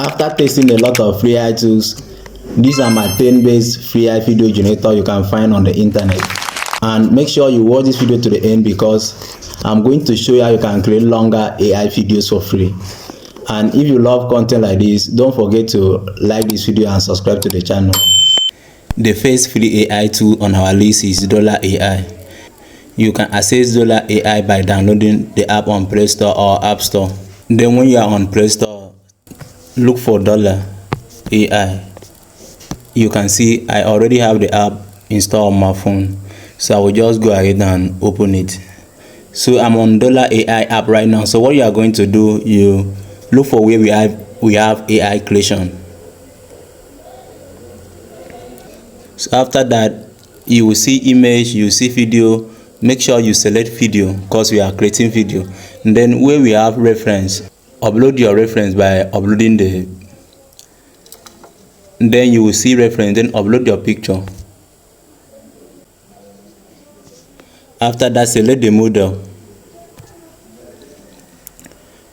After testing a lot of free AI tools, these are my 10 best free AI video generator you can find on the internet. And make sure you watch this video to the end because I'm going to show you how you can create longer AI videos for free. And if you love content like this, don't forget to like this video and subscribe to the channel. The first free AI tool on our list is $AI. You can access $AI by downloading the app on Play Store or App Store. Then when you are on Play Store, look for $AI. You can see I already have the app installed on my phone, so I will just go ahead and open it. So I'm on $AI app right now. So what you are going to do, you look for where we have AI creation. So after that, you will see image, you will see video. Make sure you select video because we are creating video. And then where we have reference, upload your reference by uploading the. Then you will see reference, then upload your picture. After that, select the model.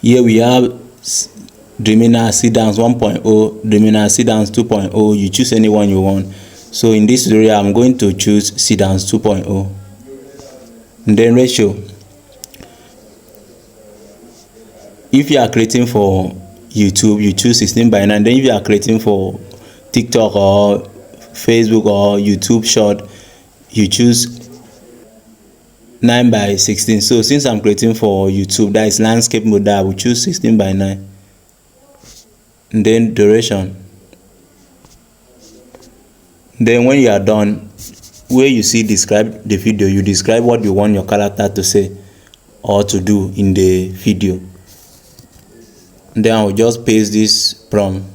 Here we have Seedance 1.0, Seedance 2.0. You choose any one you want. So in this tutorial, I'm going to choose Seedance 2.0. And then ratio. If you are creating for YouTube, you choose 16:9. Then if you are creating for TikTok or Facebook or YouTube short, you choose 9:16. So since I'm creating for YouTube, that is landscape mode, I will choose 16:9. And then duration. Then when you are done, where you see describe the video, you describe what you want your character to say or to do in the video. And then I will just paste this prompt.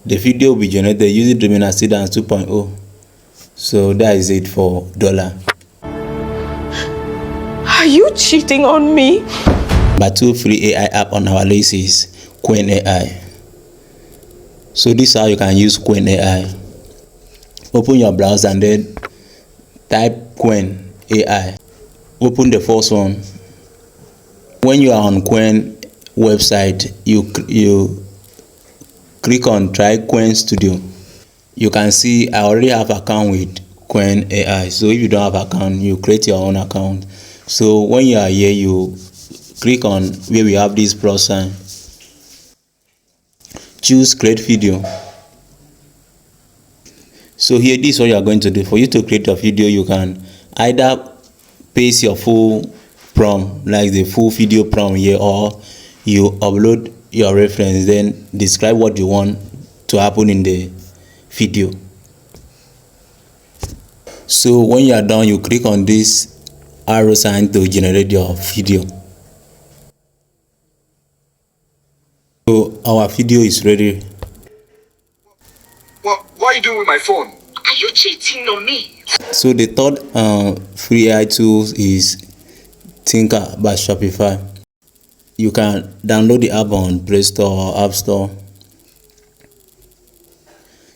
The video will be generated using Seedance 2.0. So that is it for $. Are you cheating on me? Number 2 free AI app on our list is AI. So this is how you can use AI. Open your browser and then type AI. Open the first one. When you are on website, you click on try Studio. You can see I already have account with AI. So if you don't have account, you create your own account. So when you are here, you click on where we have this plus sign. Choose create video. So here, this is what you are going to do. For you to create a video, you can either paste your full prompt, like the full video prompt here, or you upload your reference, then describe what you want to happen in the video. So when you are done, you click on this arrow sign to generate your video. So our video is ready. What are you doing with my phone? Are you cheating on me? So the third free AI tool is Thinker by Shopify. You can download the app on Play Store or App Store.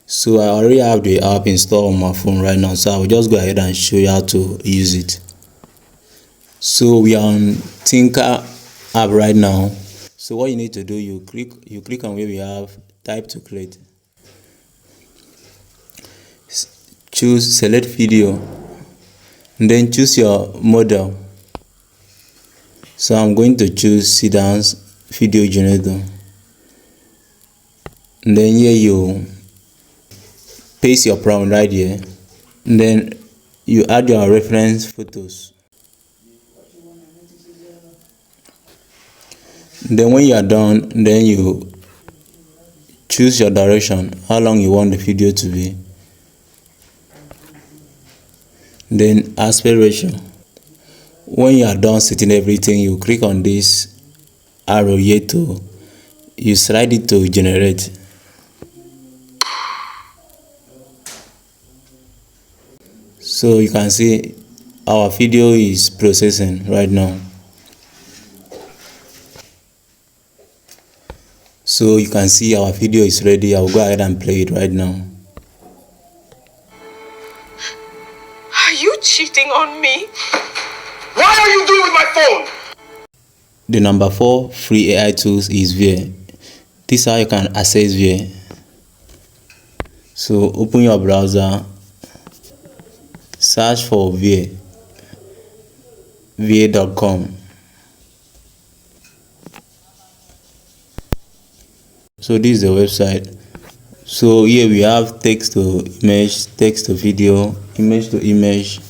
So I already have the app installed on my phone right now, so I will just go ahead and show you how to use it. So we are on Thinker app right now. So what you need to do, you click on where we have type to create. Choose select video, and then choose your model. So I'm going to choose Seedance video generator. And then here you paste your prompt right here. And then you add your reference photos. And then when you are done, then you choose your duration, how long you want the video to be. Then aspect ratio. When you are done setting everything, you click on this arrow here to you slide it to generate. So you can see our video is processing right now. So you can see our video is ready. I'll go ahead and play it right now. Are you cheating on me? What are you doing with my phone? The number 4 free AI tools is Veo. This is how you can access Veo. So open your browser, search for Veo, Veo.com. So this is the website. So here we have text to image, text to video, image to image,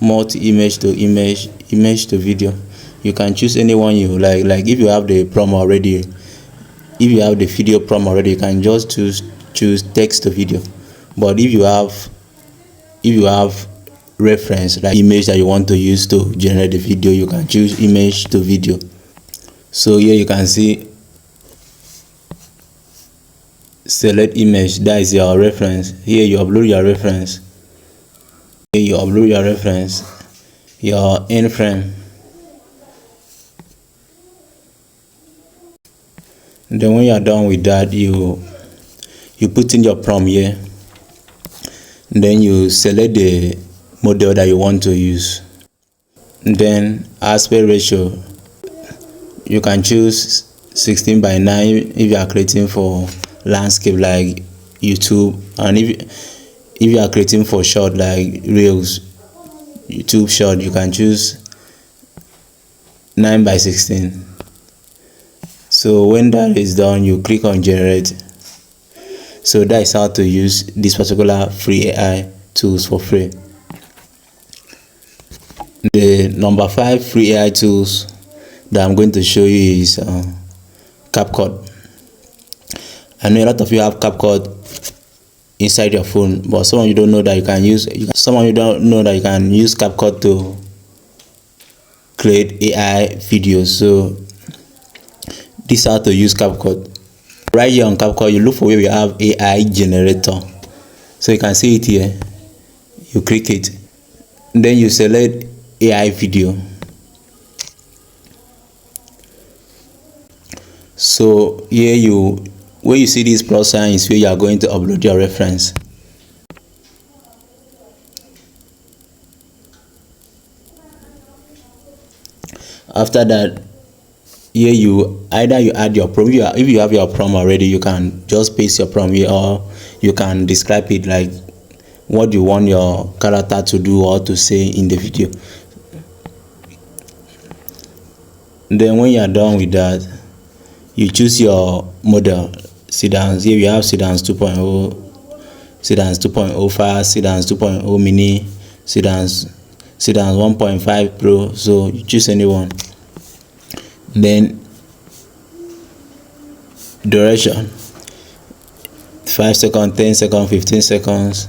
multi-image to image, image to video. You can choose any one you like. Like if you have the prompt already, if you have the video prompt already, you can just choose text to video. But if you have reference like image that you want to use to generate the video, you can choose image to video. So here you can see select image, that is your reference. Here you upload your reference. Here you upload your reference, your in frame. Then when you are done with that, you put in your prompt here. Then you select the model that you want to use. Then aspect ratio, you can choose 16:9 if you are creating for landscape like YouTube, and if you are creating for short like reels, YouTube short, you can choose 9:16. So when that is done, you click on generate. So that is how to use this particular free AI tools for free. The number 5 free AI tools that I'm going to show you is CapCut. I know a lot of you have CapCut inside your phone, but some of you don't know that you can use CapCut to create AI videos. So this is how to use CapCut. Right here on CapCut, you look for where we have AI generator. So you can see it here. You click it. Then you select AI video. So here where you see this plus sign is where you are going to upload your reference. After that, here you add your prompt. If you have your prompt already, you can just paste your prompt here, or you can describe it like what you want your character to do or to say in the video. Then when you are done with that, you choose your model. Seedance, here we have Seedance 2.0, Seedance 2.05, Seedance 2.0 mini, Seedance 1.5 Pro. So you choose anyone. Then duration, 5 seconds, 10 seconds, 15 seconds.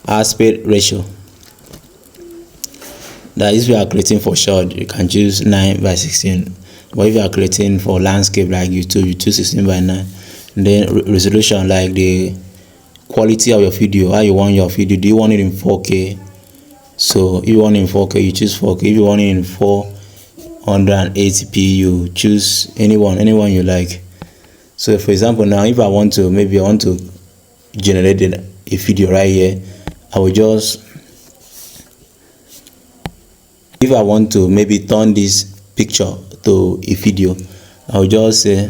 Aspect ratio, that is if you are creating for short, you can choose 9:16. But if you are creating for landscape like YouTube, you choose 16:9. Then resolution, like the quality of your video, how you want your video. Do you want it in 4K? So if you want it in 4K, you choose 4K. If you want it in 480p, you choose anyone you like. So for example, now if I want to generate a video right here, I will just, if I want to maybe turn this picture to a video, I will just say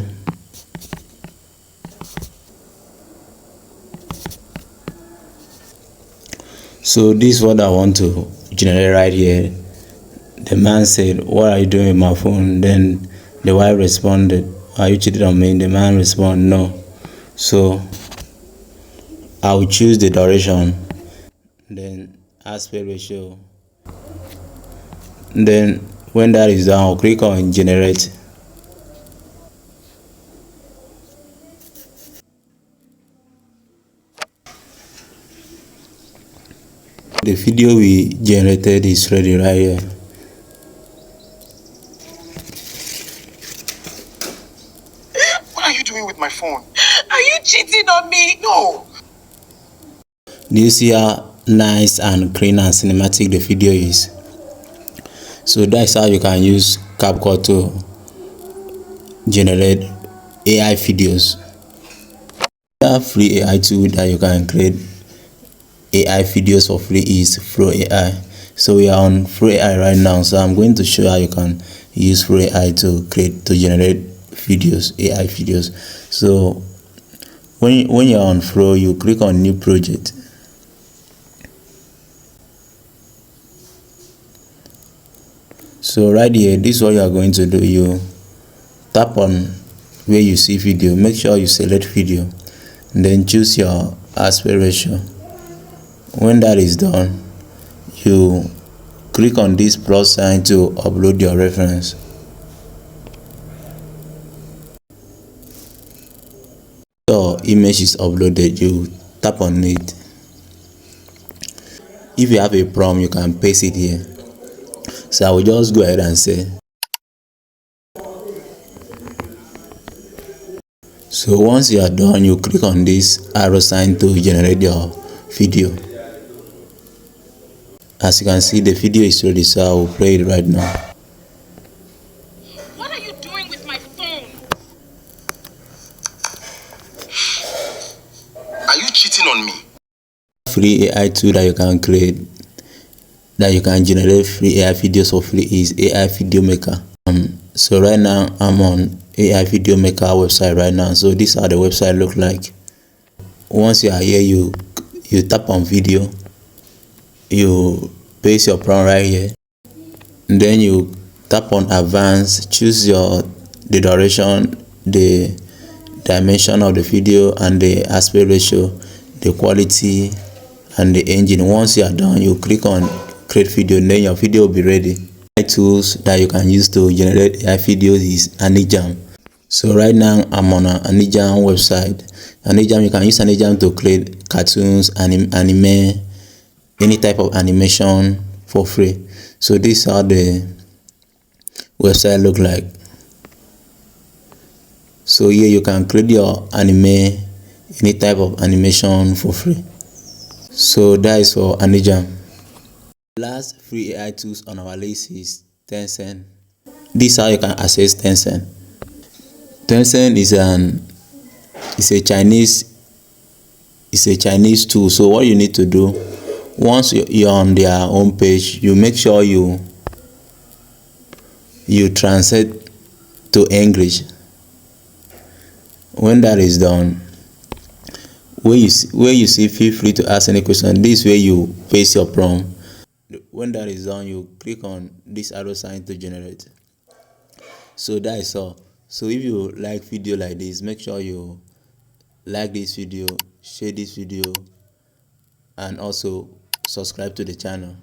so this is what I want to generate right here. The man said, "What are you doing with my phone?" Then the wife responded, "Are you cheating on me?" The man responded, "No." So I will choose the duration, then aspect ratio. Then when that is done, I'll click on generate. The video we generated is ready right here. What are you doing with my phone? Are you cheating on me? No. Do you see how nice and clean and cinematic the video is? So that's how you can use CapCut to generate AI videos. Another free AI tool that you can create AI videos for free is Flow AI. So we are on free AI right now, so I'm going to show how you can use free AI to generate videos, AI videos. So when you're on Flow, you click on new project. So right here, this is what you are going to do. You tap on where you see video, make sure you select video, and then choose your aspect ratio. When that is done, you click on this plus sign to upload your reference. Your image is uploaded, you tap on it. If you have a prompt, you can paste it here. So I will just go ahead and say. So once you are done, you click on this arrow sign to generate your video. As you can see, the video is ready, so I will play it right now. What are you doing with my phone? Are you cheating on me? Free AI tool that you can create, that you can generate free AI videos for free is AI Video Maker. So right now I'm on AI Video Maker website right now. So this is how the website look like. Once you are here, you tap on video, you paste your prompt right here, and then you tap on advanced, choose the duration, the dimension of the video, and the aspect ratio, the quality, and the engine. Once you are done, you click on create video, and then your video will be ready. Tools that you can use to generate AI videos is Anijam. So right now I'm on an Anijam website. Anijam, you can use Anijam to create cartoons, anime, any type of animation for free. So this is how the website look like. So here you can create your anime, any type of animation for free. So that is for Anijam. Last free AI tools on our list is Tencent. This is how you can access Tencent. Tencent is a Chinese tool. So what you need to do, once you're on their home page, you make sure you translate to English. When that is done, where you see feel free to ask any question. This way you paste your prompt. When that is done, you click on this arrow sign to generate. So that is all. So if you like video like this, make sure you like this video, share this video, and also subscribe to the channel.